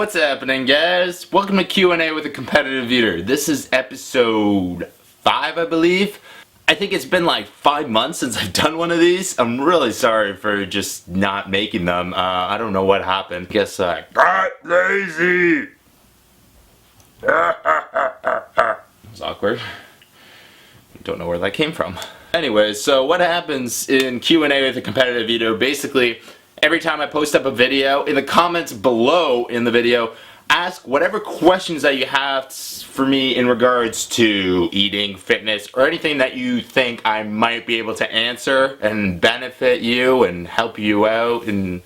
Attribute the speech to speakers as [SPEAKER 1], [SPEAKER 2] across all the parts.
[SPEAKER 1] what's happening, guys? Welcome to Q&A with a competitive eater. This is episode 5, I believe. I think it's been like 5 months since I've done one of these. I'm really sorry for just not making them. I don't know what happened. I guess I got lazy. It was awkward. Don't know where that came from. Anyways, so what happens in Q&A with a competitive eater, basically, every time I post up a video, in the comments below in the video, ask whatever questions that you have for me in regards to eating, fitness, or anything that you think I might be able to answer and benefit you and help you out in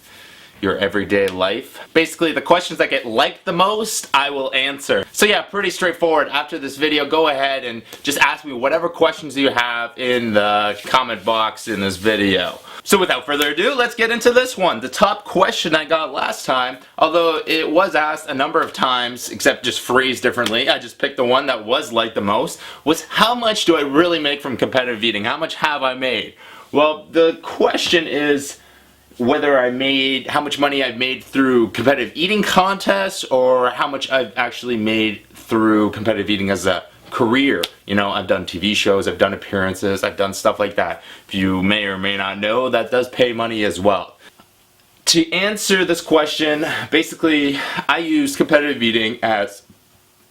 [SPEAKER 1] your everyday life. Basically, the questions that get liked the most, I will answer. So yeah, pretty straightforward. After this video, go ahead and just ask me whatever questions you have in the comment box in this video. So without further ado, let's get into this one. The top question I got last time, although it was asked a number of times, except just phrased differently, I just picked the one that was liked the most, was how much do I really make from competitive eating? How much have I made? Well, the question is whether how much money I've made through competitive eating contests or how much I've actually made through competitive eating as a career. You know, I've done TV shows, I've done appearances, I've done stuff like that. If you may or may not know, that does pay money as well. To answer this question, basically, I used competitive eating as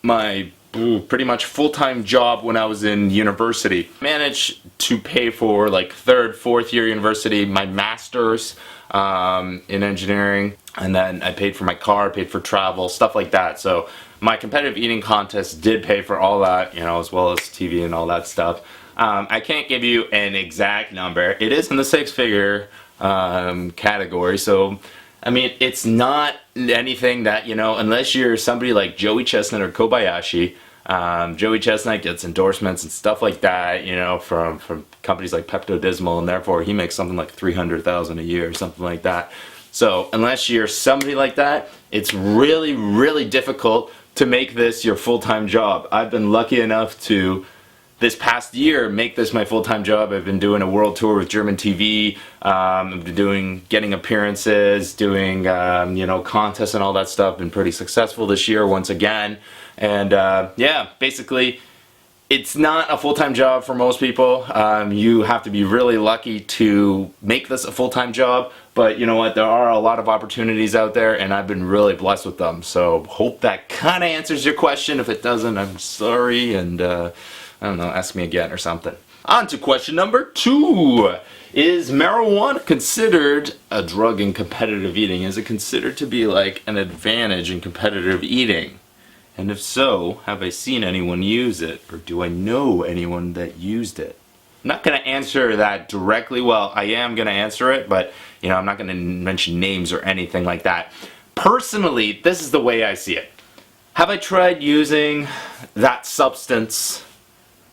[SPEAKER 1] my pretty much full-time job when I was in university. I managed to pay for like 3rd, 4th year university, my master's in engineering, and then I paid for my car, paid for travel, stuff like that. So my competitive eating contest did pay for all that, you know, as well as TV and all that stuff. I can't give you an exact number. It is in the 6-figure category, so I mean, it's not anything that, you know, unless you're somebody like Joey Chestnut or Kobayashi. Joey Chestnut gets endorsements and stuff like that, you know, from companies like Pepto-Bismol, and therefore he makes something like $300,000 a year or something like that. So unless you're somebody like that, it's really, really difficult to make this your full-time job. I've been lucky enough to, this past year, make this my full-time job. I've been doing a world tour with German TV. I've been getting appearances, doing you know, contests and all that stuff. Been pretty successful this year once again. And yeah, basically, it's not a full-time job for most people. You have to be really lucky to make this a full-time job. But you know what, there are a lot of opportunities out there, and I've been really blessed with them. So hope that kind of answers your question. If it doesn't, I'm sorry, and I don't know, ask me again or something. On to question number 2. Is marijuana considered a drug in competitive eating? Is it considered to be like an advantage in competitive eating? And if so, have I seen anyone use it? Or do I know anyone that used it? I'm not going to answer that directly. Well, I am going to answer it, but you know, I'm not going to mention names or anything like that. Personally, this is the way I see it. Have I tried using that substance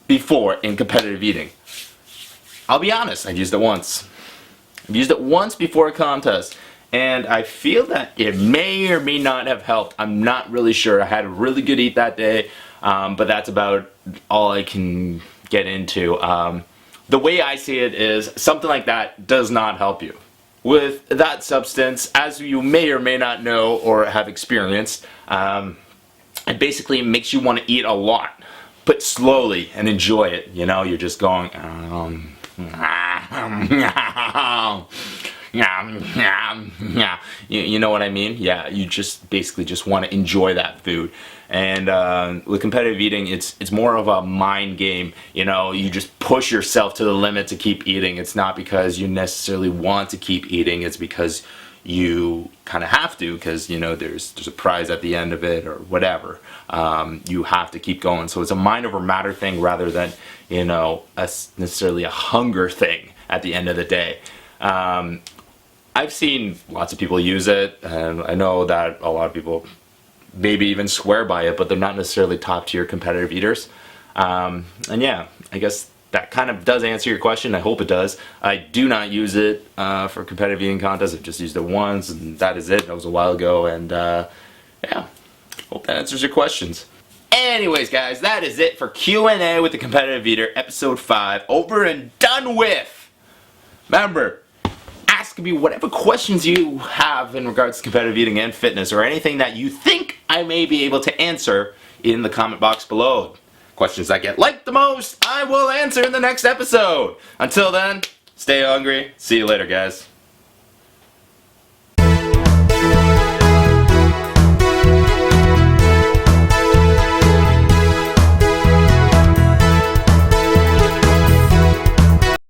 [SPEAKER 1] before in competitive eating? I'll be honest, I've used it once. I've used it once before a contest, and I feel that it may or may not have helped. I'm not really sure. I had a really good eat that day, but that's about all I can get into. The way I see it is something like that does not help you. With that substance, as you may or may not know or have experienced, it basically makes you want to eat a lot, but slowly, and enjoy it. You know, you're just going, you know what I mean? Yeah, you just basically just want to enjoy that food. And with competitive eating, it's more of a mind game. You know, you just push yourself to the limit to keep eating. It's not because you necessarily want to keep eating. It's because you kind of have to, because you know there's a prize at the end of it or whatever. You have to keep going. So it's a mind over matter thing rather than, you know, necessarily a hunger thing at the end of the day. I've seen lots of people use it, and I know that a lot of people maybe even swear by it, but they're not necessarily top tier competitive eaters. And yeah, I guess that kind of does answer your question. I hope it does. I do not use it for competitive eating contests. I've just used it once, and that is it. That was a while ago, and yeah, hope that answers your questions. Anyways, guys, that is it for Q&A with the Competitive Eater, episode 5, over and done with. Remember, ask asking me whatever questions you have in regards to competitive eating and fitness, or anything that you think I may be able to answer in the comment box below. Questions that get liked the most, I will answer in the next episode. Until then, stay hungry. See you later, guys.